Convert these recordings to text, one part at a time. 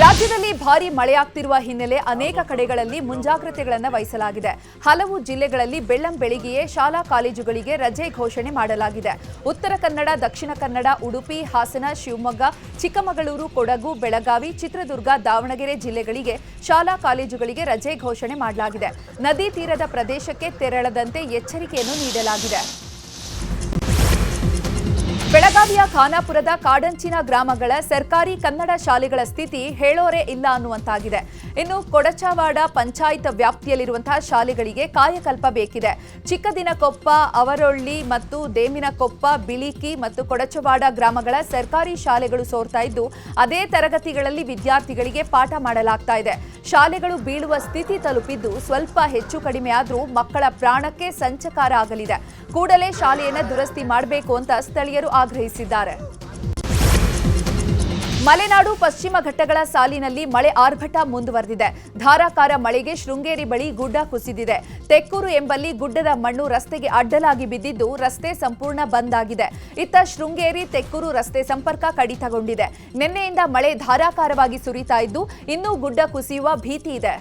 ರಾಜ್ಯದಲ್ಲಿ ಭಾರೀ ಮಳೆಯಾಗ್ತಿರುವ ಹಿನ್ನೆಲೆ ಅನೇಕ ಕಡೆಗಳಲ್ಲಿ ಮುಂಜಾಗ್ರತೆಗಳನ್ನು ವಹಿಸಲಾಗಿದೆ. ಹಲವು ಜಿಲ್ಲೆಗಳಲ್ಲಿ ಬೆಳ್ಳಂಬೆಳಿಗ್ಗೆಯೇ ಶಾಲಾ ಕಾಲೇಜುಗಳಿಗೆ ರಜೆ ಘೋಷಣೆ ಮಾಡಲಾಗಿದೆ. ಉತ್ತರ ಕನ್ನಡ, ದಕ್ಷಿಣ ಕನ್ನಡ, ಉಡುಪಿ, ಹಾಸನ, ಶಿವಮೊಗ್ಗ, ಚಿಕ್ಕಮಗಳೂರು, ಕೊಡಗು, ಬೆಳಗಾವಿ, ಚಿತ್ರದುರ್ಗ, ದಾವಣಗೆರೆ ಜಿಲ್ಲೆಗಳಿಗೆ ಶಾಲಾ ಕಾಲೇಜುಗಳಿಗೆ ರಜೆ ಘೋಷಣೆ ಮಾಡಲಾಗಿದೆ. ನದಿ ತೀರದ ಪ್ರದೇಶಕ್ಕೆ ತೆರಳದಂತೆ ಎಚ್ಚರಿಕೆಯನ್ನು ನೀಡಲಾಗಿದೆ. ಬೆಳಗಾವಿಯ ಖಾನಾಪುರದ ಕಾಡಂಚಿನ ಗ್ರಾಮಗಳ ಸರ್ಕಾರಿ ಕನ್ನಡ ಶಾಲೆಗಳ ಸ್ಥಿತಿ ಹೇಳೋರೇ ಇಲ್ಲ ಅನ್ನುವಂತಾಗಿದೆ. ಇನ್ನು ಕೊಡಚವಾಡ ಪಂಚಾಯತ್ ವ್ಯಾಪ್ತಿಯಲ್ಲಿರುವಂತಹ ಶಾಲೆಗಳಿಗೆ ಕಾಯಕಲ್ಪ ಬೇಕಿದೆ. ಚಿಕ್ಕದಿನಕೊಪ್ಪ, ಅವರೊಳ್ಳಿ ಮತ್ತು ದೇಮಿನಕೊಪ್ಪ, ಬಿಳಿಕಿ ಮತ್ತು ಕೊಡಚವಾಡ ಗ್ರಾಮಗಳ ಸರ್ಕಾರಿ ಶಾಲೆಗಳು ಸೋರ್ತಾ ಇದ್ದು, ಅದೇ ತರಗತಿಗಳಲ್ಲಿ ವಿದ್ಯಾರ್ಥಿಗಳಿಗೆ ಪಾಠ ಮಾಡಲಾಗ್ತಾ ಇದೆ. ಶಾಲೆಗಳು ಬೀಳುವ ಸ್ಥಿತಿ ತಲುಪಿದ್ದು, ಸ್ವಲ್ಪ ಹೆಚ್ಚು ಕಡಿಮೆ ಆದರೂ ಮಕ್ಕಳ ಪ್ರಾಣಕ್ಕೆ ಸಂಚಕಾರ ಆಗಲಿದೆ. ಕೂಡಲೇ ಶಾಲೆಯನ್ನು ದುರಸ್ತಿ ಮಾಡಬೇಕು ಅಂತ ಸ್ಥಳೀಯರು ಆಗ್ರಹಿಸಿದ್ದಾರೆ. ಮಲೆನಾಡು ಪಶ್ಚಿಮ ಘಟ್ಟಗಳ ಸಾಲಿನಲ್ಲಿ ಮಳೆ ಆರ್ಭಟ ಮುಂದುವರೆದಿದೆ. ಧಾರಾಕಾರ ಮಳೆಗೆ ಶೃಂಗೇರಿ ಬಳಿ ಗುಡ್ಡ ಕುಸಿದಿದೆ. ತೆಕ್ಕೂರು ಎಂಬಲ್ಲಿ ಗುಡ್ಡದ ಮಣ್ಣು ರಸ್ತೆಗೆ ಅಡ್ಡಲಾಗಿ ಬಿದ್ದಿದ್ದು, ರಸ್ತೆ ಸಂಪೂರ್ಣ ಬಂದ್ ಆಗಿದೆ. ಇತ್ತ ಶೃಂಗೇರಿ ತೆಕ್ಕೂರು ರಸ್ತೆ ಸಂಪರ್ಕ ಕಡಿತಗೊಂಡಿದೆ. ನಿನ್ನೆಯಿಂದ ಮಳೆ ಧಾರಾಕಾರವಾಗಿ ಸುರಿತಾ ಇದ್ದು, ಇನ್ನೂ ಗುಡ್ಡ ಕುಸಿಯುವ ಭೀತಿ ಇದೆ.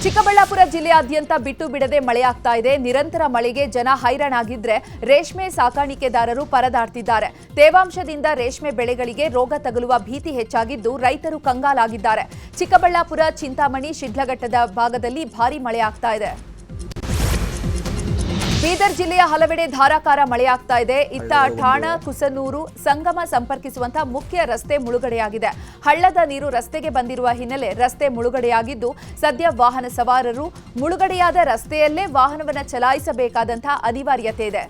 ಚಿಕ್ಕಬಳ್ಳಾಪುರ ಜಿಲ್ಲೆಯಾದ್ಯಂತ ಬಿಟ್ಟು ಬಿಡದೆ ಮಳೆಯಾಗ್ತಾ ಇದೆ. ನಿರಂತರ ಮಳೆಗೆ ಜನ ಹೈರಾಣಾಗಿದ್ರೆ ರೇಷ್ಮೆ ಸಾಕಾಣಿಕೆದಾರರು ಪರದಾಡ್ತಿದ್ದಾರೆ. ತೇವಾಂಶದಿಂದ ರೇಷ್ಮೆ ಬೆಳೆಗಳಿಗೆ ರೋಗ ತಗುಲುವ ಭೀತಿ ಹೆಚ್ಚಾಗಿದ್ದು, ರೈತರು ಕಂಗಾಲಾಗಿದ್ದಾರೆ. ಚಿಕ್ಕಬಳ್ಳಾಪುರ, ಚಿಂತಾಮಣಿ, ಶಿಡ್ಲಘಟ್ಟದ ಭಾಗದಲ್ಲಿ ಭಾರೀ ಮಳೆಯಾಗ್ತಾ ಇದೆ. ಬೀದರ್ ಜಿಲ್ಲೆಯ ಹಲವೆಡೆ ಧಾರಾಕಾರ ಮಳೆಯಾಗ್ತಾ ಇದೆ. ಇತ್ತ ಠಾಣ, ಕುಸನೂರು ಸಂಗಮ ಸಂಪರ್ಕಿಸುವಂತಹ ಮುಖ್ಯ ರಸ್ತೆ ಮುಳುಗಡೆಯಾಗಿದೆ. ಹಳ್ಳದ ನೀರು ರಸ್ತೆಗೆ ಬಂದಿರುವ ಹಿನ್ನೆಲೆ ರಸ್ತೆ ಮುಳುಗಡೆಯಾಗಿದ್ದು, ಸದ್ಯ ವಾಹನ ಸವಾರರು ಮುಳುಗಡೆಯಾದ ರಸ್ತೆಯಲ್ಲೇ ವಾಹನವನ್ನು ಚಲಾಯಿಸಬೇಕಾದಂತಹ ಅನಿವಾರ್ಯತೆ ಇದೆ.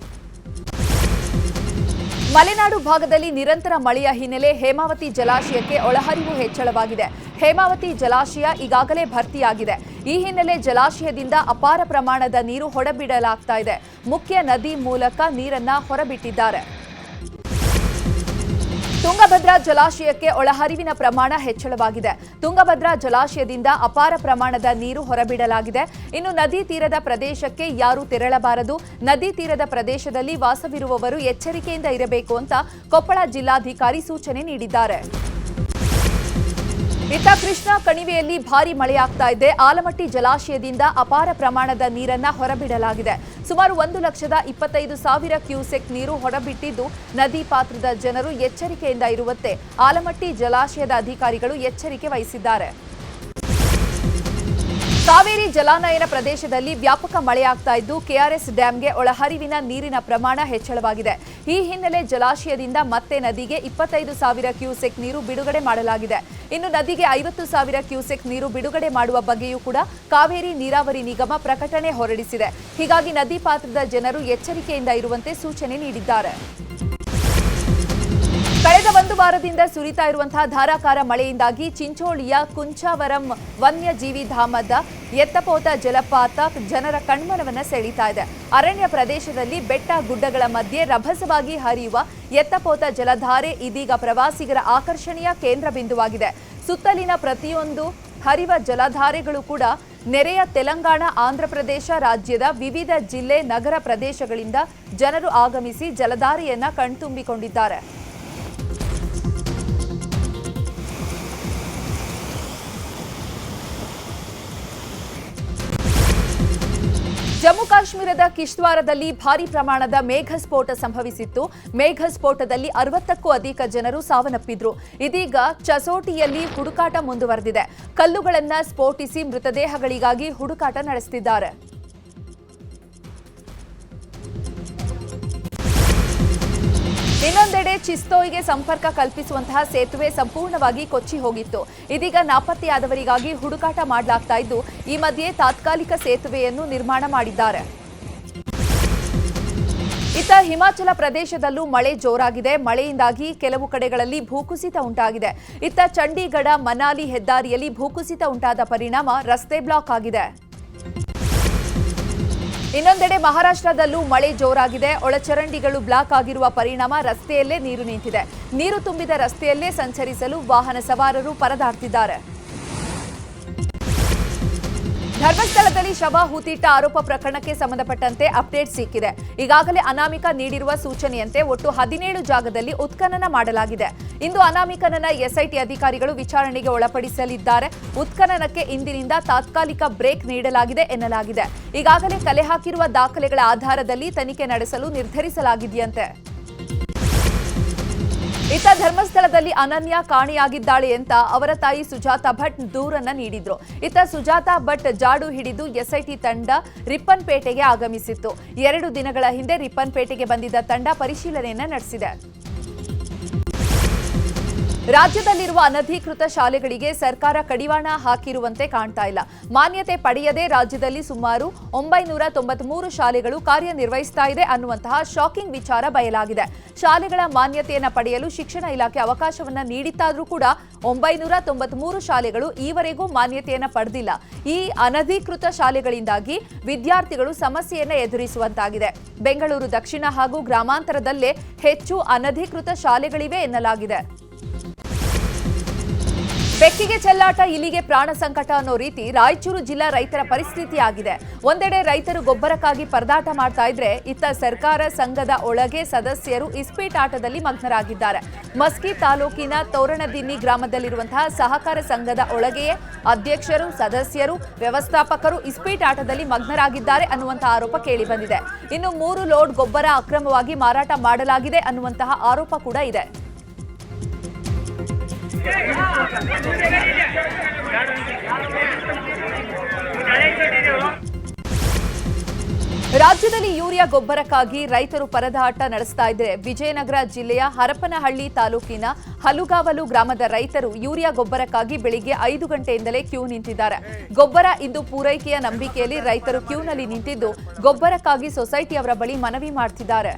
ಮಲೆನಾಡು ಭಾಗದಲ್ಲಿ ನಿರಂತರ ಮಳೆಯ ಹಿನ್ನೆಲೆ ಹೇಮಾವತಿ ಜಲಾಶಯಕ್ಕೆ ಒಳಹರಿವು ಹೆಚ್ಚಳವಾಗಿದೆ. ಹೇಮಾವತಿ ಜಲಾಶಯ ಈಗಾಗಲೇ ಭರ್ತಿಯಾಗಿದೆ. ಈ ಹಿನ್ನೆಲೆ ಜಲಾಶಯದಿಂದ ಅಪಾರ ಪ್ರಮಾಣದ ನೀರು ಹೊರಬಿಡಲಾಗ್ತಾ ಇದೆ. ಮುಖ್ಯ ನದಿ ಮೂಲಕ ನೀರನ್ನ ಹೊರಬಿಟ್ಟಿದ್ದಾರೆ. ತುಂಗಭದ್ರಾ ಜಲಾಶಯಕ್ಕೆ ಒಳಹರಿವಿನ ಪ್ರಮಾಣ ಹೆಚ್ಚಳವಾಗಿದೆ. ತುಂಗಭದ್ರಾ ಜಲಾಶಯದಿಂದ ಅಪಾರ ಪ್ರಮಾಣದ ನೀರು ಹೊರಬಿಡಲಾಗಿದೆ. ಇನ್ನು ನದಿ ತೀರದ ಪ್ರದೇಶಕ್ಕೆ ಯಾರೂ ತೆರಳಬಾರದು. ನದಿ ತೀರದ ಪ್ರದೇಶದಲ್ಲಿ ವಾಸವಿರುವವರು ಎಚ್ಚರಿಕೆಯಿಂದ ಇರಬೇಕು ಅಂತ ಕೊಪ್ಪಳ ಜಿಲ್ಲಾಧಿಕಾರಿ ಸೂಚನೆ ನೀಡಿದ್ದಾರೆ. ಇತ್ತ ಕೃಷ್ಣಾ ಕಣಿವೆಯಲ್ಲಿ ಭಾರೀ ಮಳೆಯಾಗ್ತಾ ಇದೆ. ಆಲಮಟ್ಟಿ ಜಲಾಶಯದಿಂದ ಅಪಾರ ಪ್ರಮಾಣದ ನೀರನ್ನ ಹೊರಬಿಡಲಾಗಿದೆ. ಸುಮಾರು 1,25,000 ಕ್ಯೂಸೆಕ್ ನೀರು ಹೊರಬಿಟ್ಟಿದ್ದು, ನದಿ ಪಾತ್ರದ ಜನರು ಎಚ್ಚರಿಕೆಯಿಂದ ಇರುವಂತೆ ಆಲಮಟ್ಟಿ ಜಲಾಶಯದ ಅಧಿಕಾರಿಗಳು ಎಚ್ಚರಿಕೆ ವಹಿಸಿದ್ದಾರೆ. ಕಾವೇರಿ ಜಲಾನಯನ ಪ್ರದೇಶದಲ್ಲಿ ವ್ಯಾಪಕ ಮಳೆಯಾಗ್ತಾ ಇದ್ದು, ಕೆಆರ್ಎಸ್ ಡ್ಯಾಂಗೆ ಒಳಹರಿವಿನ ನೀರಿನ ಪ್ರಮಾಣ ಹೆಚ್ಚಳವಾಗಿದೆ. ಈ ಹಿನ್ನೆಲೆ ಜಲಾಶಯದಿಂದ ಮತ್ತೆ ನದಿಗೆ 25,000 ಕ್ಯೂಸೆಕ್ ನೀರು ಬಿಡುಗಡೆ ಮಾಡಲಾಗಿದೆ. ಇನ್ನು ನದಿಗೆ 50,000 ಕ್ಯೂಸೆಕ್ ನೀರು ಬಿಡುಗಡೆ ಮಾಡುವ ಬಗ್ಗೆಯೂ ಕೂಡ ಕಾವೇರಿ ನೀರಾವರಿ ನಿಗಮ ಪ್ರಕಟಣೆ ಹೊರಡಿಸಿದೆ. ಹೀಗಾಗಿ ನದಿ ಪಾತ್ರದ ಜನರು ಎಚ್ಚರಿಕೆಯಿಂದ ಇರುವಂತೆ ಸೂಚನೆ ನೀಡಿದ್ದಾರೆ. ಕಳೆದ ಒಂದು ವಾರದಿಂದ ಸುರಿತಾ ಇರುವಂತಹ ಧಾರಾಕಾರ ಮಳೆಯಿಂದಾಗಿ ಚಿಂಚೋಳಿಯ ಕುಂಚಾವರಂ ವನ್ಯಜೀವಿ ಧಾಮದ ಎತ್ತಪೋತ ಜಲಪಾತ ಜನರ ಕಣ್ಮನವನ್ನು ಸೆಳೀತಾ ಇದೆ. ಅರಣ್ಯ ಪ್ರದೇಶದಲ್ಲಿ ಬೆಟ್ಟ ಗುಡ್ಡಗಳ ಮಧ್ಯೆ ರಭಸವಾಗಿ ಹರಿಯುವ ಎತ್ತಪೋತ ಜಲಧಾರೆ ಇದೀಗ ಪ್ರವಾಸಿಗರ ಆಕರ್ಷಣೆಯ ಕೇಂದ್ರ ಬಿಂದುವಾಗಿದೆ. ಸುತ್ತಲಿನ ಪ್ರತಿಯೊಂದು ಹರಿವ ಜಲಧಾರೆಗಳು ಕೂಡ ನೆರೆಯ ತೆಲಂಗಾಣ, ಆಂಧ್ರಪ್ರದೇಶ ರಾಜ್ಯದ ವಿವಿಧ ಜಿಲ್ಲೆ, ನಗರ ಪ್ರದೇಶಗಳಿಂದ ಜನರು ಆಗಮಿಸಿ ಜಲಧಾರೆಯನ್ನ ಕಣ್ತುಂಬಿಕೊಂಡಿದ್ದಾರೆ. ಜಮ್ಮು ಕಾಶ್ಮೀರದ ಕಿಶ್ತ್ವಾರದಲ್ಲಿ ಭಾರೀ ಪ್ರಮಾಣದ ಮೇಘಸ್ಫೋಟ ಸಂಭವಿಸಿತ್ತು. ಮೇಘಸ್ಫೋಟದಲ್ಲಿ 60ಕ್ಕೂ ಅಧಿಕ ಜನರು ಸಾವನ್ನಪ್ಪಿದ್ರು. ಇದೀಗ ಚಸೋಟಿಯಲ್ಲಿ ಹುಡುಕಾಟ ಮುಂದುವರೆದಿದೆ. ಕಲ್ಲುಗಳನ್ನು ಸ್ಫೋಟಿಸಿ ಮೃತದೇಹಗಳಿಗಾಗಿ ಹುಡುಕಾಟ ನಡೆಸುತ್ತಿದ್ದಾರೆ. ಇನ್ನೊಂದೆಡೆ ಚಿಸ್ತೋಯ್ಗೆ ಸಂಪರ್ಕ ಕಲ್ಪಿಸುವಂತಹ ಸೇತುವೆ ಸಂಪೂರ್ಣವಾಗಿ ಕೊಚ್ಚಿ ಹೋಗಿತ್ತು. ಇದೀಗ ನಾಪತ್ತೆಯಾದವರಿಗಾಗಿ ಹುಡುಕಾಟ ಮಾಡಲಾಗ್ತಾ ಇದ್ದು, ಈ ಮಧ್ಯೆ ತಾತ್ಕಾಲಿಕ ಸೇತುವೆಯನ್ನು ನಿರ್ಮಾಣ ಮಾಡಿದ್ದಾರೆ. ಇತ್ತ ಹಿಮಾಚಲ ಪ್ರದೇಶದಲ್ಲೂ ಮಳೆ ಜೋರಾಗಿದೆ. ಮಳೆಯಿಂದಾಗಿ ಕೆಲವು ಕಡೆಗಳಲ್ಲಿ ಭೂಕುಸಿತ ಉಂಟಾಗಿದೆ. ಇತ್ತ ಚಂಡೀಗಢ ಮನಾಲಿ ಹೆದ್ದಾರಿಯಲ್ಲಿ ಭೂಕುಸಿತ ಉಂಟಾದ ಪರಿಣಾಮ ರಸ್ತೆ ಬ್ಲಾಕ್ ಆಗಿದೆ. ಇನ್ನೊಂದೆಡೆ ಮಹಾರಾಷ್ಟ್ರದಲ್ಲೂ ಮಳೆ ಜೋರಾಗಿದೆ. ಒಳಚರಂಡಿಗಳು ಬ್ಲಾಕ್ ಆಗಿರುವ ಪರಿಣಾಮ ರಸ್ತೆಯಲ್ಲೇ ನೀರು ನಿಂತಿದೆ. ನೀರು ತುಂಬಿದ ರಸ್ತೆಯಲ್ಲೇ ಸಂಚರಿಸಲು ವಾಹನ ಸವಾರರು ಪರದಾಡ್ತಿದ್ದಾರೆ. ಧರ್ಮಸ್ಥಳದಲ್ಲಿ ಶವ ಹೂತಿಟ್ಟ ಆರೋಪ ಪ್ರಕರಣಕ್ಕೆ ಸಂಬಂಧಪಟ್ಟಂತೆ ಅಪ್ಡೇಟ್ ಸಿಕ್ಕಿದೆ. ಈಗಾಗಲೇ ಅನಾಮಿಕ ನೀಡಿರುವ ಸೂಚನೆಯಂತೆ ಒಟ್ಟು 17 ಜಾಗದಲ್ಲಿ ಉತ್ಖನನ ಮಾಡಲಾಗಿದೆ. ಇಂದು ಅನಾಮಿಕನನ್ನ ಎಸ್ಐಟಿ ಅಧಿಕಾರಿಗಳು ವಿಚಾರಣೆಗೆ ಒಳಪಡಿಸಲಿದ್ದಾರೆ. ಉತ್ಖನನಕ್ಕೆ ಇಂದಿನಿಂದ ತಾತ್ಕಾಲಿಕ ಬ್ರೇಕ್ ನೀಡಲಾಗಿದೆ ಎನ್ನಲಾಗಿದೆ. ಈಗಾಗಲೇ ಕಲೆ ಹಾಕಿರುವ ದಾಖಲೆಗಳ ಆಧಾರದಲ್ಲಿ ತನಿಖೆ ನಡೆಸಲು ನಿರ್ಧರಿಸಲಾಗಿದೆಯಂತೆ. ಇತ್ತ ಧರ್ಮಸ್ಥಳದಲ್ಲಿ ಅನನ್ಯ ಕಾಣೆಯಾಗಿದ್ದಾಳೆ ಅಂತ ಅವರ ತಾಯಿ ಸುಜಾತಾ ಭಟ್ ದೂರನ್ನ ನೀಡಿದ್ರು. ಇತ್ತ ಸುಜಾತಾ ಭಟ್ ಜಾಡು ಹಿಡಿದು ಎಸ್ಐಟಿ ತಂಡ ರಿಪ್ಪನ್ಪೇಟೆಗೆ ಆಗಮಿಸಿತ್ತು. 2 ದಿನಗಳ ಹಿಂದೆ ರಿಪ್ಪನ್ಪೇಟೆಗೆ ಬಂದಿದ್ದ ತಂಡ ಪರಿಶೀಲನೆಯನ್ನ ನಡೆಸಿದೆ. ರಾಜ್ಯದಲ್ಲಿರುವ ಅನಧಿಕೃತ ಶಾಲೆಗಳಿಗೆ ಸರ್ಕಾರ ಕಡಿವಾಣ ಹಾಕಿರುವಂತೆ ಕಾಣ್ತಾ ಇಲ್ಲ. ಮಾನ್ಯತೆ ಪಡೆಯದೆ ರಾಜ್ಯದಲ್ಲಿ ಸುಮಾರು 993 ಶಾಲೆಗಳು ಕಾರ್ಯನಿರ್ವಹಿಸ್ತಾ ಇದೆ ಅನ್ನುವಂತಹ ಶಾಕಿಂಗ್ ವಿಚಾರ ಬಯಲಾಗಿದೆ. ಶಾಲೆಗಳ ಮಾನ್ಯತೆಯನ್ನ ಪಡೆಯಲು ಶಿಕ್ಷಣ ಇಲಾಖೆ ಅವಕಾಶವನ್ನ ನೀಡಿತ್ತಾದ್ರೂ ಕೂಡ 993 ಶಾಲೆಗಳು ಈವರೆಗೂ ಮಾನ್ಯತೆಯನ್ನ ಪಡೆದಿಲ್ಲ. ಈ ಅನಧಿಕೃತ ಶಾಲೆಗಳಿಂದಾಗಿ ವಿದ್ಯಾರ್ಥಿಗಳು ಸಮಸ್ಯೆಯನ್ನ ಎದುರಿಸುವಂತಾಗಿದೆ. ಬೆಂಗಳೂರು ದಕ್ಷಿಣ ಹಾಗೂ ಗ್ರಾಮಾಂತರದಲ್ಲೇ ಹೆಚ್ಚು ಅನಧಿಕೃತ ಶಾಲೆಗಳಿವೆ ಎನ್ನಲಾಗಿದೆ. ಬೆಕ್ಕಿಗೆ ಚೆಲ್ಲಾಟ ಇಲ್ಲಿಗೆ ಪ್ರಾಣ ಸಂಕಟ ಅನ್ನೋ ರೀತಿ ರಾಯಚೂರು ಜಿಲ್ಲಾ ರೈತರ ಪರಿಸ್ಥಿತಿ ಆಗಿದೆ. ಒಂದೆಡೆ ರೈತರು ಗೊಬ್ಬರಕ್ಕಾಗಿ ಪರದಾಟ ಮಾಡ್ತಾ ಇದ್ರೆ, ಇತ್ತ ಸರ್ಕಾರ ಸಂಘದ ಒಳಗೆ ಸದಸ್ಯರು ಇಸ್ಪೀಟಾಟದಲ್ಲಿ ಮಗ್ನರಾಗಿದ್ದಾರೆ. ಮಸ್ಕಿ ತಾಲೂಕಿನ ತೋರಣದಿನ್ನಿ ಗ್ರಾಮದಲ್ಲಿರುವಂತಹ ಸಹಕಾರ ಸಂಘದ ಒಳಗೆಯೇ ಅಧ್ಯಕ್ಷರು, ಸದಸ್ಯರು, ವ್ಯವಸ್ಥಾಪಕರು ಇಸ್ಪೀಟಾಟದಲ್ಲಿ ಮಗ್ನರಾಗಿದ್ದಾರೆ ಅನ್ನುವಂತಹ ಆರೋಪ ಕೇಳಿಬಂದಿದೆ. ಇನ್ನು 3 ಲೋಡ್ ಗೊಬ್ಬರ ಅಕ್ರಮವಾಗಿ ಮಾರಾಟ ಮಾಡಲಾಗಿದೆ ಅನ್ನುವಂತಹ ಆರೋಪ ಕೂಡ ಇದೆ. ರಾಜ್ಯದಲ್ಲಿ ಯೂರಿಯಾ ಗೊಬ್ಬರಕ್ಕಾಗಿ ರೈತರು ಪರದಾಟ ನಡೆಸ್ತಾ ಇದ್ರೆ, ವಿಜಯನಗರ ಜಿಲ್ಲೆಯ ಹರಪನಹಳ್ಳಿ ತಾಲೂಕಿನ ಹಲುಗಾವಲು ಗ್ರಾಮದ ರೈತರು ಯೂರಿಯಾ ಗೊಬ್ಬರಕ್ಕಾಗಿ ಬೆಳಿಗ್ಗೆ 5 ಗಂಟೆಯಿಂದಲೇ ಕ್ಯೂ ನಿಂತಿದ್ದಾರೆ. ಗೊಬ್ಬರ ಇಂದು ಪೂರೈಕೆಯ ನಂಬಿಕೆಯಲ್ಲಿ ರೈತರು ಕ್ಯೂನಲ್ಲಿ ನಿಂತಿದ್ದು, ಗೊಬ್ಬರಕ್ಕಾಗಿ ಸೊಸೈಟಿಯವರ ಬಳಿ ಮನವಿ ಮಾಡ್ತಿದ್ದಾರೆ.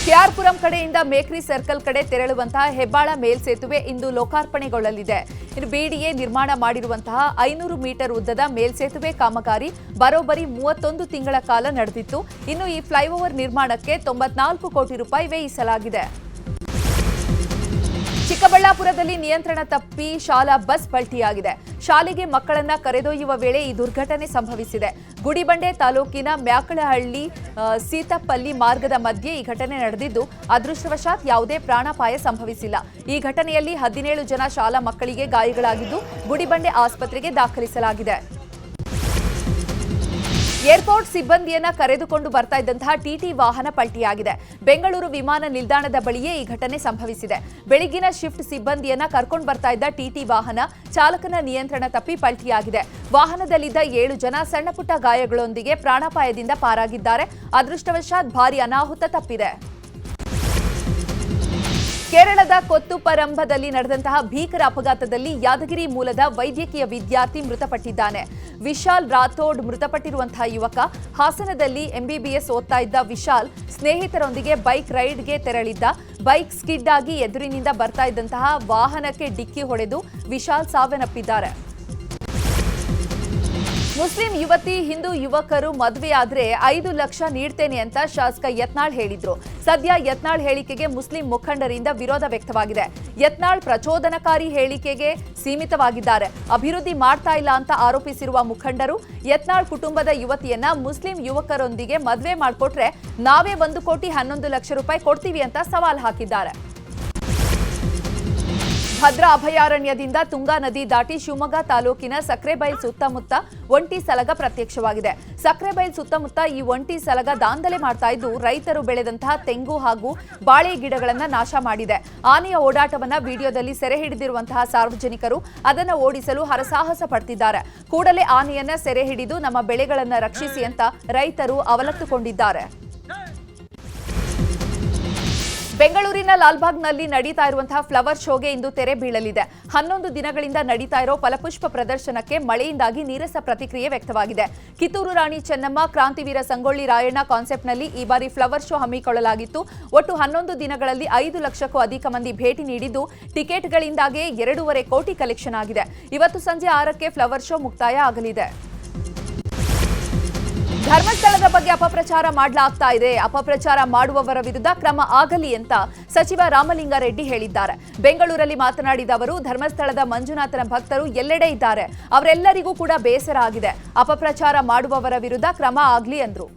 ಕೆಆರ್ಪುರಂ ಕಡೆಯಿಂದ ಮೇಕ್ರಿ ಸರ್ಕಲ್ ಕಡೆ ತೆರಳುವಂತಹ ಹೆಬ್ಬಾಳ ಮೇಲ್ಸೇತುವೆ ಇಂದು ಲೋಕಾರ್ಪಣೆಗೊಳ್ಳಲಿದೆ. ಇನ್ನು ಬಿಡಿಎ ನಿರ್ಮಾಣ ಮಾಡಿರುವಂತಹ 500 ಮೀಟರ್ ಉದ್ದದ ಮೇಲ್ಸೇತುವೆ ಕಾಮಗಾರಿ ಬರೋಬ್ಬರಿ 31 ತಿಂಗಳ ಕಾಲ ನಡೆದಿತ್ತು. ಇನ್ನು ಈ ಫ್ಲೈಓವರ್ ನಿರ್ಮಾಣಕ್ಕೆ 94 ಕೋಟಿ ರೂಪಾಯಿ ವ್ಯಯಿಸಲಾಗಿದೆ. ಚಿಕ್ಕಬಳ್ಳಾಪುರದಲ್ಲಿ ನಿಯಂತ್ರಣ ತಪ್ಪಿ ಶಾಲಾ ಬಸ್ ಪಲ್ಟಿಯಾಗಿದೆ. ಶಾಲೆಗೆ ಮಕ್ಕಳನ್ನ ಕರೆದೊಯ್ಯುವ ವೇಳೆ ಈ ದುರ್ಘಟನೆ ಸಂಭವಿಸಿದೆ. ಗುಡಿಬಂಡೆ ತಾಲೂಕಿನ ಮ್ಯಾಕಳಹಳ್ಳಿ ಸೀತಪ್ಪಲ್ಲಿ ಮಾರ್ಗದ ಮಧ್ಯೆ ಈ ಘಟನೆ ನಡೆದಿದ್ದು, ಅದೃಷ್ಟವಶಾತ್ ಯಾವುದೇ ಪ್ರಾಣಾಪಾಯ ಸಂಭವಿಸಿಲ್ಲ. ಈ ಘಟನೆಯಲ್ಲಿ 17 ಜನ ಶಾಲಾ ಮಕ್ಕಳಿಗೆ ಗಾಯಗಳಾಗಿದ್ದು, ಗುಡಿಬಂಡೆ ಆಸ್ಪತ್ರೆಗೆ ದಾಖಲಿಸಲಾಗಿದೆ. ಏರ್ಪೋರ್ಟ್ ಸಿಬ್ಬಂದಿಯನ್ನ ಕರೆದುಕೊಂಡು ಬರ್ತಾ ಇದ್ದಂತಹ ಟಿಟಿ ವಾಹನ ಪಲ್ಟಿಯಾಗಿದೆ. ಬೆಂಗಳೂರು ವಿಮಾನ ನಿಲ್ದಾಣದ ಬಳಿಯೇ ಈ ಘಟನೆ ಸಂಭವಿಸಿದೆ. ಬೆಳಗಿನ ಶಿಫ್ಟ್ ಸಿಬ್ಬಂದಿಯನ್ನ ಕರ್ಕೊಂಡು ಬರ್ತಾ ಇದ್ದ ಟಿಟಿ ವಾಹನ ಚಾಲಕನ ನಿಯಂತ್ರಣ ತಪ್ಪಿ ಪಲ್ಟಿಯಾಗಿದೆ. ವಾಹನದಲ್ಲಿದ್ದ 7 ಜನ ಸಣ್ಣಪುಟ್ಟ ಗಾಯಗಳೊಂದಿಗೆ ಪ್ರಾಣಾಪಾಯದಿಂದ ಪಾರಾಗಿದ್ದಾರೆ. ಅದೃಷ್ಟವಶಾತ್ ಭಾರೀ ಅನಾಹುತ ತಪ್ಪಿದೆ. ಕೇರಳದ ಕೊತ್ತುಪರಂಬದಲ್ಲಿ ನಡೆದಂತಹ ಭೀಕರ ಅಪಘಾತದಲ್ಲಿ ಯಾದಗಿರಿ ಮೂಲದ ವೈದ್ಯಕೀಯ ವಿದ್ಯಾರ್ಥಿ ಮೃತಪಟ್ಟಿದ್ದಾನೆ. ವಿಶಾಲ್ ರಾಥೋಡ್ ಮೃತಪಟ್ಟಿರುವಂತಹ ಯುವಕ ಹಾಸನದಲ್ಲಿ ಎಂಬಿಬಿಎಸ್ ಓದ್ತಾ ಇದ್ದ ವಿಶಾಲ್ ಸ್ನೇಹಿತರೊಂದಿಗೆ ಬೈಕ್ ರೈಡ್ಗೆ ತೆರಳಿದ್ದ. ಬೈಕ್ ಸ್ಕಿಡ್ ಆಗಿ ಎದುರಿನಿಂದ ಬರ್ತಾ ಇದ್ದಂತಹ ವಾಹನಕ್ಕೆ ಡಿಕ್ಕಿ ಹೊಡೆದು ವಿಶಾಲ್ ಸಾವನ್ನಪ್ಪಿದ್ದಾರೆ. ಮುಸ್ಲಿಂ ಯುವತಿ ಹಿಂದೂ ಯುವಕರು ಮದುವೆಯಾದ್ರೆ 5 ಲಕ್ಷ ನೀಡ್ತೇನೆ ಅಂತ ಶಾಸಕ ಯತ್ನಾಳ್ ಹೇಳಿದ್ರು. ಸದ್ಯ ಯತ್ನಾಳ್ ಹೇಳಿಕೆಗೆ ಮುಸ್ಲಿಂ ಮುಖಂಡರಿಂದ ವಿರೋಧ ವ್ಯಕ್ತವಾಗಿದೆ. ಯತ್ನಾಳ್ ಪ್ರಚೋದನಕಾರಿ ಹೇಳಿಕೆಗೆ ಸೀಮಿತವಾಗಿದ್ದಾರೆ, ಅಭಿವೃದ್ಧಿ ಮಾಡ್ತಾ ಇಲ್ಲ ಅಂತ ಆರೋಪಿಸಿರುವ ಮುಖಂಡರು, ಯತ್ನಾಳ್ ಕುಟುಂಬದ ಯುವತಿಯನ್ನ ಮುಸ್ಲಿಂ ಯುವಕರೊಂದಿಗೆ ಮದುವೆ ಮಾಡಿಕೊಟ್ರೆ ನಾವೇ 1 ಕೋಟಿ 11 ಲಕ್ಷ ರೂಪಾಯಿ ಕೊಡ್ತೀವಿ ಅಂತ ಸವಾಲ್ ಹಾಕಿದ್ದಾರೆ. ಭದ್ರಾ ಅಭಯಾರಣ್ಯದಿಂದ ತುಂಗಾ ನದಿ ದಾಟಿ ಶಿವಮೊಗ್ಗ ತಾಲೂಕಿನ ಸಕ್ರೆಬೈಲ್ ಸುತ್ತಮುತ್ತ ಒಂಟಿ ಸಲಗ ಪ್ರತ್ಯಕ್ಷವಾಗಿದೆ. ಸಕ್ರೆಬೈಲ್ ಸುತ್ತಮುತ್ತ ಈ ಒಂಟಿ ಸಲಗ ದಾಂಧಲೆ ಮಾಡ್ತಾ ಇದ್ದು, ರೈತರು ಬೆಳೆದಂತಹ ತೆಂಗು ಹಾಗೂ ಬಾಳೆ ಗಿಡಗಳನ್ನು ನಾಶ ಮಾಡಿದೆ. ಆನೆಯ ಓಡಾಟವನ್ನ ವಿಡಿಯೋದಲ್ಲಿ ಸೆರೆ ಹಿಡಿದಿರುವಂತಹ ಸಾರ್ವಜನಿಕರು ಅದನ್ನು ಓಡಿಸಲು ಹರಸಾಹಸ ಪಡ್ತಿದ್ದಾರೆ. ಕೂಡಲೇ ಆನೆಯನ್ನ ಸೆರೆ ಹಿಡಿದು ನಮ್ಮ ಬೆಳೆಗಳನ್ನು ರಕ್ಷಿಸಿ ಅಂತ ರೈತರು ಅವಲತ್ತುಕೊಂಡಿದ್ದಾರೆ. ಬೆಂಗಳೂರಿನ ಲಾಲ್ಬಾಗ್ನಲ್ಲಿ ನಡೀತಾ ಇರುವಂತಹ ಫ್ಲವರ್ ಶೋಗೆ ಇಂದು ತೆರೆ ಬೀಳಲಿದೆ. 11 ದಿನಗಳಿಂದ ನಡೀತಾ ಇರೋ ಫಲಪುಷ್ಪ ಪ್ರದರ್ಶನಕ್ಕೆ ಮಳೆಯಿಂದಾಗಿ ನೀರಸ ಪ್ರತಿಕ್ರಿಯೆ ವ್ಯಕ್ತವಾಗಿದೆ. ಕಿತ್ತೂರು ರಾಣಿ ಚೆನ್ನಮ್ಮ, ಕ್ರಾಂತಿವೀರ ಸಂಗೊಳ್ಳಿ ರಾಯಣ್ಣ ಕಾನ್ಸೆಪ್ಟ್ನಲ್ಲಿ ಈ ಬಾರಿ ಫ್ಲವರ್ ಶೋ ಹಮ್ಮಿಕೊಳ್ಳಲಾಗಿತ್ತು. ಒಟ್ಟು 11 ದಿನಗಳಲ್ಲಿ 5 ಲಕ್ಷಕ್ಕೂ ಅಧಿಕ ಮಂದಿ ಭೇಟಿ ನೀಡಿದ್ದು, ಟಿಕೆಟ್ಗಳಿಂದಾಗಿ 2.5 ಕೋಟಿ ಕಲೆಕ್ಷನ್ ಆಗಿದೆ. ಇವತ್ತು ಸಂಜೆ 6ಕ್ಕೆ ಫ್ಲವರ್ ಶೋ ಮುಕ್ತಾಯ ಆಗಲಿದೆ. ಧರ್ಮಸ್ಥಳದ ಬಗ್ಗೆ ಅಪಪ್ರಚಾರ ಮಾಡಲಾಗ್ತಾ ಇದೆ. ಅಪಪ್ರಚಾರ ಮಾಡುವವರ ವಿರುದ್ಧ ಕ್ರಮ ಆಗಲಿ ಅಂತ ಸಚಿವ ರಾಮಲಿಂಗಾರೆಡ್ಡಿ ಹೇಳಿದ್ದಾರೆ. ಬೆಂಗಳೂರಲ್ಲಿ ಮಾತನಾಡಿದ ಅವರು, ಧರ್ಮಸ್ಥಳದ ಮಂಜುನಾಥನ ಭಕ್ತರು ಎಲ್ಲೆಡೆ ಇದ್ದಾರೆ. ಅವರೆಲ್ಲರಿಗೂ ಕೂಡ ಬೇಸರ ಆಗಿದೆ. ಅಪಪ್ರಚಾರ ಮಾಡುವವರ ವಿರುದ್ಧ ಕ್ರಮ ಆಗಲಿ ಎಂದರು.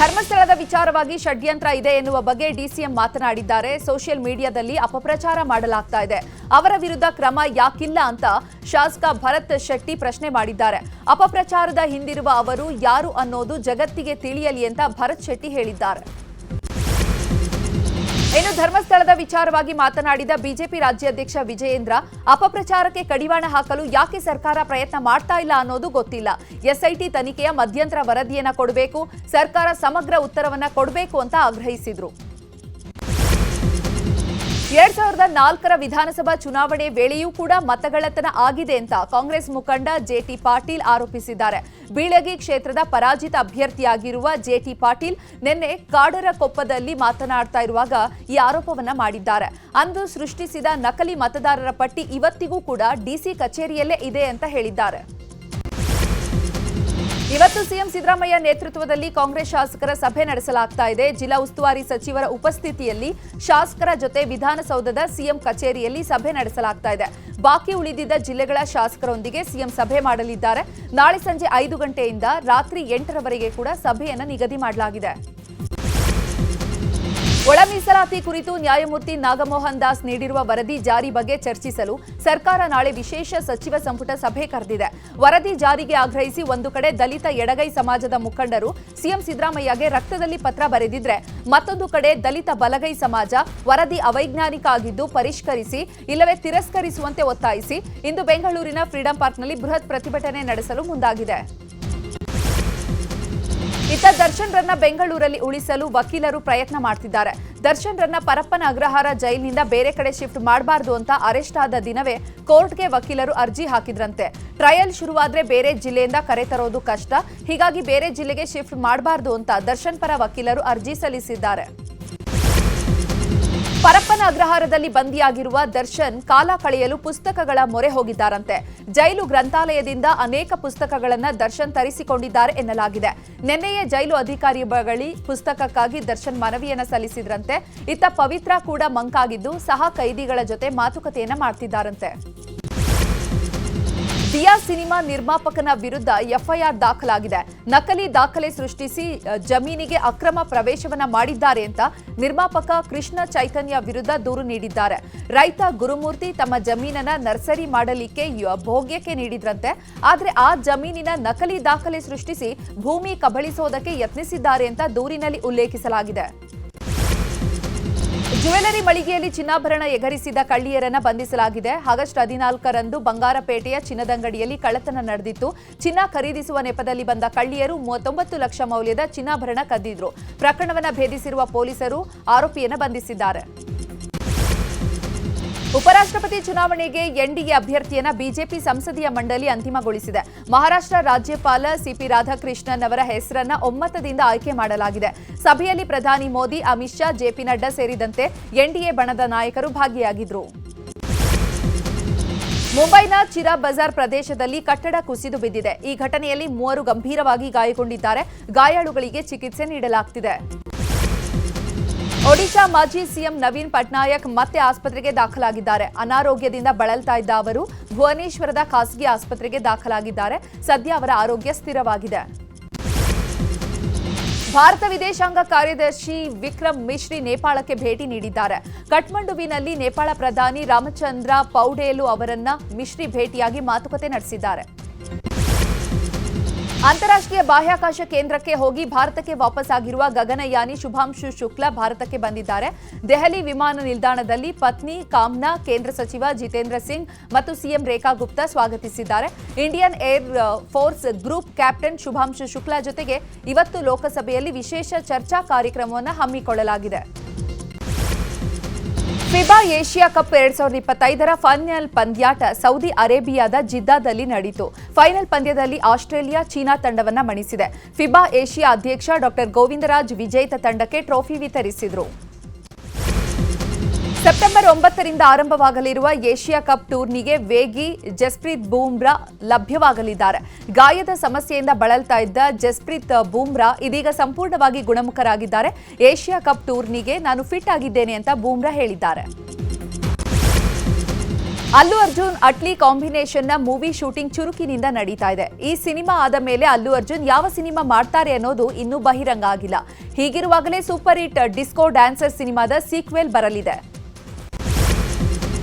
ಧರ್ಮಸ್ಥಳದ ವಿಚಾರವಾಗಿ ಷಡ್ಯಂತ್ರ ಇದೆ ಎನ್ನುವ ಬಗ್ಗೆ ಡಿಸಿಎಂ ಮಾತನಾಡಿದ್ದಾರೆ. ಸೋಷಿಯಲ್ ಮೀಡಿಯಾದಲ್ಲಿ ಅಪಪ್ರಚಾರ ಮಾಡಲಾಗ್ತಾ ಇದೆ. ಅವರ ವಿರುದ್ಧ ಕ್ರಮ ಯಾಕಿಲ್ಲ ಅಂತ ಶಾಸಕ ಭರತ್ ಶೆಟ್ಟಿ ಪ್ರಶ್ನೆ ಮಾಡಿದ್ದಾರೆ. ಅಪಪ್ರಚಾರದ ಹಿಂದಿರುವ ಅವರು ಯಾರು ಅನ್ನೋದು ಜಗತ್ತಿಗೆ ತಿಳಿಯಲಿ ಅಂತ ಭರತ್ ಶೆಟ್ಟಿ ಹೇಳಿದ್ದಾರೆ. ಇನ್ನು ಧರ್ಮಸ್ಥಳದ ವಿಚಾರವಾಗಿ ಮಾತನಾಡಿದ ಬಿಜೆಪಿ ರಾಜ್ಯಾಧ್ಯಕ್ಷ ವಿಜಯೇಂದ್ರ, ಅಪಪ್ರಚಾರಕ್ಕೆ ಕಡಿವಾಣ ಹಾಕಲು ಯಾಕೆ ಸರ್ಕಾರ ಪ್ರಯತ್ನ ಮಾಡ್ತಾ ಇಲ್ಲ ಅನ್ನೋದು ಗೊತ್ತಿಲ್ಲ. ಎಸ್ಐಟಿ ತನಿಖೆಯ ಮಧ್ಯಂತರ ವರದಿಯನ್ನ ಕೊಡಬೇಕು, ಸರ್ಕಾರ ಸಮಗ್ರ ಉತ್ತರವನ್ನ ಕೊಡಬೇಕು ಅಂತ ಆಗ್ರಹಿಸಿದ್ರು. 2004ರ ವಿಧಾನಸಭಾ ಚುನಾವಣೆ ವೇಳೆಯೂ ಕೂಡ ಮತಗಳ್ಳತನ ಆಗಿದೆ ಅಂತ ಕಾಂಗ್ರೆಸ್ ಮುಖಂಡ ಜೆಟಿ ಪಾಟೀಲ್ ಆರೋಪಿಸಿದ್ದಾರೆ. ಬೀಳಗಿ ಕ್ಷೇತ್ರದ ಪರಾಜಿತ ಅಭ್ಯರ್ಥಿಯಾಗಿರುವ ಜೆಟಿ ಪಾಟೀಲ್ ನಿನ್ನೆ ಕಾಡರಕೊಪ್ಪದಲ್ಲಿ ಮಾತನಾಡ್ತಾ ಇರುವಾಗ ಈ ಆರೋಪವನ್ನ ಮಾಡಿದ್ದಾರೆ. ಅಂದು ಸೃಷ್ಟಿಸಿದ ನಕಲಿ ಮತದಾರರ ಪಟ್ಟಿ ಇವತ್ತಿಗೂ ಕೂಡ ಡಿಸಿ ಕಚೇರಿಯಲ್ಲೇ ಇದೆ ಅಂತ ಹೇಳಿದ್ದಾರೆ. ಇವತ್ತು ಸಿಎಂ ಸಿದ್ದರಾಮಯ್ಯ ನೇತೃತ್ವದಲ್ಲಿ ಕಾಂಗ್ರೆಸ್ ಶಾಸಕರ ಸಭೆ ನಡೆಸಲಾಗ್ತಾ ಇದೆ. ಜಿಲ್ಲಾ ಉಸ್ತುವಾರಿ ಸಚಿವರ ಉಪಸ್ಥಿತಿಯಲ್ಲಿ ಶಾಸಕರ ಜೊತೆ ವಿಧಾನಸೌಧದ ಸಿಎಂ ಕಚೇರಿಯಲ್ಲಿ ಸಭೆ ನಡೆಸಲಾಗ್ತಾ ಇದೆ. ಬಾಕಿ ಉಳಿದಿದ್ದ ಜಿಲ್ಲೆಗಳ ಶಾಸಕರೊಂದಿಗೆ ಸಿಎಂ ಸಭೆ ಮಾಡಲಿದ್ದಾರೆ. ನಾಳೆ ಸಂಜೆ 5 ಗಂಟೆಯಿಂದ ರಾತ್ರಿ 8ರವರೆಗೆ ಕೂಡ ಸಭೆಯನ್ನು ನಿಗದಿ ಮಾಡಲಾಗಿದೆ. ಒಳ ಮೀಸಲಾತಿ ಕುರಿತು ನ್ಯಾಯಮೂರ್ತಿ ನಾಗಮೋಹನ್ ದಾಸ್ ನೀಡಿರುವ ವರದಿ ಜಾರಿ ಬಗ್ಗೆ ಚರ್ಚಿಸಲು ಸರ್ಕಾರ ನಾಳೆ ವಿಶೇಷ ಸಚಿವ ಸಂಪುಟ ಸಭೆ ಕರೆದಿದೆ. ವರದಿ ಜಾರಿಗೆ ಆಗ್ರಹಿಸಿ ಒಂದು ಕಡೆ ದಲಿತ ಎಡಗೈ ಸಮಾಜದ ಮುಖಂಡರು ಸಿಎಂ ಸಿದ್ದರಾಮಯ್ಯಗೆ ರಕ್ತದಲ್ಲಿ ಪತ್ರ ಬರೆದಿದ್ರೆ, ಮತ್ತೊಂದು ಕಡೆ ದಲಿತ ಬಲಗೈ ಸಮಾಜ ವರದಿ ಅವೈಜ್ಞಾನಿಕ ಆಗಿದ್ದು ಪರಿಷ್ಕರಿಸಿ ಇಲ್ಲವೇ ತಿರಸ್ಕರಿಸುವಂತೆ ಒತ್ತಾಯಿಸಿ ಇಂದು ಬೆಂಗಳೂರಿನ ಫ್ರೀಡಂ ಪಾರ್ಕ್ನಲ್ಲಿ ಬೃಹತ್ ಪ್ರತಿಭಟನೆ ನಡೆಸಲು ಮುಂದಾಗಿದೆ. ಇತ್ತ ದರ್ಶನ್ ರನ್ನ ಬೆಂಗಳೂರಲ್ಲಿ ಉಳಿಸಲು ವಕೀಲರು ಪ್ರಯತ್ನ ಮಾಡ್ತಿದ್ದಾರೆ. ದರ್ಶನ್ ರನ್ನ ಪರಪ್ಪನ ಅಗ್ರಹಾರ ಜೈಲಿನಿಂದ ಬೇರೆ ಕಡೆ ಶಿಫ್ಟ್ ಮಾಡಬಾರದು ಅಂತ ಅರೆಸ್ಟ್ ಆದ ದಿನವೇ ಕೋರ್ಟ್ಗೆ ವಕೀಲರು ಅರ್ಜಿ ಹಾಕಿದ್ರಂತೆ. ಟ್ರಯಲ್ ಶುರುವಾದ್ರೆ ಬೇರೆ ಜಿಲ್ಲೆಯಿಂದ ಕರೆ ತರೋದು ಕಷ್ಟ, ಹೀಗಾಗಿ ಬೇರೆ ಜಿಲ್ಲೆಗೆ ಶಿಫ್ಟ್ ಮಾಡಬಾರದು ಅಂತ ದರ್ಶನ್ ಪರ ವಕೀಲರು ಅರ್ಜಿ ಸಲ್ಲಿಸಿದ್ದಾರೆ. ಪರಪ್ಪನ ಅಗ್ರಹಾರದಲ್ಲಿ ಬಂದಿಯಾಗಿರುವ ದರ್ಶನ್ ಕಾಲ ಕಳೆಯಲು ಪುಸ್ತಕಗಳ ಮೊರೆ ಹೋಗಿದ್ದಾರಂತೆ. ಜೈಲು ಗ್ರಂಥಾಲಯದಿಂದ ಅನೇಕ ಪುಸ್ತಕಗಳನ್ನು ದರ್ಶನ್ ತರಿಸಿಕೊಂಡಿದ್ದಾರೆ ಎನ್ನಲಾಗಿದೆ. ನಿನ್ನೆಯೇ ಜೈಲು ಅಧಿಕಾರಿ ಬಳಿ ಪುಸ್ತಕಕ್ಕಾಗಿ ದರ್ಶನ್ ಮನವಿಯನ್ನ ಸಲ್ಲಿಸಿದ್ರಂತೆ. ಇತ್ತ ಪವಿತ್ರ ಕೂಡ ಮಂಕಾಗಿದ್ದು ಸಹ ಕೈದಿಗಳ ಜೊತೆ ಮಾತುಕತೆಯನ್ನ ಮಾಡ್ತಿದ್ದಾರಂತೆ. ದಿಯಾ ಸಿನಿಮಾ ನಿರ್ಮಾಪಕನ ವಿರುದ್ಧ ಎಫ್ಐಆರ್ ದಾಖಲಾಗಿದೆ. ನಕಲಿ ದಾಖಲೆ ಸೃಷ್ಟಿಸಿ ಜಮೀನಿಗೆ ಅಕ್ರಮ ಪ್ರವೇಶವನ್ನ ಮಾಡಿದ್ದಾರೆ ಅಂತ ನಿರ್ಮಾಪಕ ಕೃಷ್ಣ ಚೈತನ್ಯ ವಿರುದ್ಧ ದೂರು ನೀಡಿದ್ದಾರೆ. ರೈತ ಗುರುಮೂರ್ತಿ ತಮ್ಮ ಜಮೀನನ್ನ ನರ್ಸರಿ ಮಾಡಲಿಕ್ಕೆ ಭೋಗ್ಯಕ್ಕೆ ನೀಡಿದ್ರಂತೆ. ಆದ್ರೆ ಆ ಜಮೀನಿನ ನಕಲಿ ದಾಖಲೆ ಸೃಷ್ಟಿಸಿ ಭೂಮಿ ಕಬಳಿಸೋದಕ್ಕೆ ಯತ್ನಿಸಿದ್ದಾರೆ ಅಂತ ದೂರಿನಲ್ಲಿ ಉಲ್ಲೇಖಿಸಲಾಗಿದೆ. ಜ್ಯುವೆಲರಿ ಮಳಿಗೆಯಲ್ಲಿ ಚಿನ್ನಾಭರಣ ಎಗರಿಸಿದ ಕಳ್ಳಿಯರನ್ನ ಬಂಧಿಸಲಾಗಿದೆ. ಆಗಸ್ಟ್ 14ರಂದು ಬಂಗಾರಪೇಟೆಯ ಚಿನ್ನದಂಗಡಿಯಲ್ಲಿ ಕಳ್ಳತನ ನಡೆದಿತ್ತು. ಚಿನ್ನ ಖರೀದಿಸುವ ನೆಪದಲ್ಲಿ ಬಂದ ಕಳ್ಳಿಯರು 39 ಲಕ್ಷ ಮೌಲ್ಯದ ಚಿನ್ನಾಭರಣ ಕದ್ದಿದ್ರು. ಪ್ರಕರಣವನ್ನು ಭೇದಿಸಿರುವ ಪೊಲೀಸರು ಆರೋಪಿಯನ್ನು ಬಂಧಿಸಿದ್ದಾರೆ. ಉಪರಾಷ್ಟ್ರಪತಿ ಚುನಾವಣೆಗೆ ಎನ್ಡಿಎ ಅಭ್ಯರ್ಥಿಯನ್ನ ಬಿಜೆಪಿ ಸಂಸದೀಯ ಮಂಡಳಿ ಅಂತಿಮಗೊಳಿಸಿದೆ. ಮಹಾರಾಷ್ಟ್ರ ರಾಜ್ಯಪಾಲ ಸಿಪಿ ರಾಧಾಕೃಷ್ಣನ್ ಅವರ ಹೆಸರನ್ನ ಒಮ್ಮತದಿಂದ ಆಯ್ಕೆ ಮಾಡಲಾಗಿದೆ. ಸಭೆಯಲ್ಲಿ ಪ್ರಧಾನಿ ಮೋದಿ, ಅಮಿತ್ ಶಾ, ಜೆಪಿ ನಡ್ಡಾ ಸೇರಿದಂತೆ ಎನ್ಡಿಎ ಬಣದ ನಾಯಕರು ಭಾಗಿಯಾಗಿದ್ದರು. ಮುಂಬೈನ ಚಿರಾ ಬಜಾರ್ ಪ್ರದೇಶದಲ್ಲಿ ಕಟ್ಟಡ ಕುಸಿದು ಬಿದ್ದಿದೆ. ಈ ಘಟನೆಯಲ್ಲಿ 3 ಗಂಭೀರವಾಗಿ ಗಾಯಗೊಂಡಿದ್ದಾರೆ. ಗಾಯಾಳುಗಳಿಗೆ ಚಿಕಿತ್ಸೆ ನೀಡಲಾಗುತ್ತಿದೆ. ಒಡಿಶಾ ಮಾಜಿ ಸಿಎಂ ನವೀನ್ ಪಟ್ನಾಯಕ್ ಮತ್ತೆ ಆಸ್ಪತ್ರೆಗೆ ದಾಖಲಾಗಿದ್ದಾರೆ. ಅನಾರೋಗ್ಯದಿಂದ ಬಳಲ್ತಾ ಇದ್ದ ಅವರು ಭುವನೇಶ್ವರದ ಖಾಸಗಿ ಆಸ್ಪತ್ರೆಗೆ ದಾಖಲಾಗಿದ್ದಾರೆ. ಸದ್ಯ ಅವರ ಆರೋಗ್ಯ ಸ್ಥಿರವಾಗಿದೆ. ಭಾರತ ವಿದೇಶಾಂಗ ಕಾರ್ಯದರ್ಶಿ ವಿಕ್ರಮ್ ಮಿಶ್ರಿ ನೇಪಾಳಕ್ಕೆ ಭೇಟಿ ನೀಡಿದ್ದಾರೆ. ಕಠ್ಮಂಡುವಿನಲ್ಲಿ ನೇಪಾಳ ಪ್ರಧಾನಿ ರಾಮಚಂದ್ರ ಪೌಡೇಲು ಅವರನ್ನ ಮಿಶ್ರಿ ಭೇಟಿಯಾಗಿ ಮಾತುಕತೆ ನಡೆಸಿದ್ದಾರೆ. ಅಂತಾರಾಷ್ಟ್ರೀಯ ಬಾಹ್ಯಾಕಾಶ ಕೇಂದ್ರಕ್ಕೆ ಹೋಗಿ ಭಾರತಕ್ಕೆ ವಾಪಸ್ಸಾಗಿರುವ ಗಗನಯಾನಿ ಶುಭಾಂಶು ಶುಕ್ಲಾ ಭಾರತಕ್ಕೆ ಬಂದಿದ್ದಾರೆ. ದೆಹಲಿ ವಿಮಾನ ನಿಲ್ದಾಣದಲ್ಲಿ ಪತ್ನಿ ಕಾಮ್ನಾ, ಕೇಂದ್ರ ಸಚಿವ ಜಿತೇಂದ್ರ ಸಿಂಗ್ ಮತ್ತು ಸಿಎಂ ರೇಖಾ ಗುಪ್ತಾ ಸ್ವಾಗತಿಸಿದ್ದಾರೆ. Indian air force group captain Shubhanshu Shukla ಜೊತೆಗೆ ಇವತ್ತು ಲೋಕಸಭೆಯಲ್ಲಿ ವಿಶೇಷ ಚರ್ಚಾ ಕಾರ್ಯಕ್ರಮವನ್ನು ಹಮ್ಮಿಕೊಳ್ಳಲಾಗಿದೆ. ಫಿಬಾ ಏಷ್ಯಾ ಕಪ್ 2025ರ ಫೈನಲ್ ಪಂದ್ಯಾಟ ಸೌದಿ ಅರೇಬಿಯಾದ ಜಿದ್ದಾದಲ್ಲಿ ನಡೆಯಿತು. ಫೈನಲ್ ಪಂದ್ಯದಲ್ಲಿ ಆಸ್ಟ್ರೇಲಿಯಾ ಚೀನಾ ತಂಡವನ್ನು ಮಣಿಸಿದೆ. ಫಿಬಾ ಏಷ್ಯಾ ಅಧ್ಯಕ್ಷ ಡಾ ಗೋವಿಂದರಾಜ್ ವಿಜೇತ ತಂಡಕ್ಕೆ ಟ್ರೋಫಿ ವಿತರಿಸಿದರು. ಸೆಪ್ಟೆಂಬರ್ 9ರಿಂದ ಆರಂಭವಾಗಲಿರುವ ಏಷ್ಯಾ ಕಪ್ ಟೂರ್ನಿಗೆ ವೇಗಿ ಜಸ್ಪ್ರೀತ್ ಬೂಮ್ರಾ ಲಭ್ಯವಾಗಲಿದ್ದಾರೆ. ಗಾಯದ ಸಮಸ್ಯೆಯಿಂದ ಬಳಲ್ತಾ ಇದ್ದ ಜಸ್ಪ್ರೀತ್ ಬೂಮ್ರಾ ಇದೀಗ ಸಂಪೂರ್ಣವಾಗಿ ಗುಣಮುಖರಾಗಿದ್ದಾರೆ. ಏಷ್ಯಾ ಕಪ್ ಟೂರ್ನಿಗೆ ನಾನು ಫಿಟ್ ಆಗಿದ್ದೇನೆ ಅಂತ ಬೂಮ್ರಾ ಹೇಳಿದ್ದಾರೆ. ಅಲ್ಲು ಅರ್ಜುನ್ ಅಟ್ಲಿ ಕಾಂಬಿನೇಷನ್ನ ಮೂವಿ ಶೂಟಿಂಗ್ ಚುರುಕಿನಿಂದ ನಡೀತಾ ಇದೆ. ಈ ಸಿನಿಮಾ ಆದ ಮೇಲೆ ಅಲ್ಲು ಅರ್ಜುನ್ ಯಾವ ಸಿನಿಮಾ ಮಾಡ್ತಾರೆ ಅನ್ನೋದು ಇನ್ನೂ ಬಹಿರಂಗ ಆಗಿಲ್ಲ. ಹೀಗಿರುವಾಗಲೇ ಸೂಪರ್ ಹಿಟ್ ಡಿಸ್ಕೋ ಡ್ಯಾನ್ಸರ್ ಸಿನಿಮಾದ ಸೀಕ್ವೆಲ್ ಬರಲಿದೆ.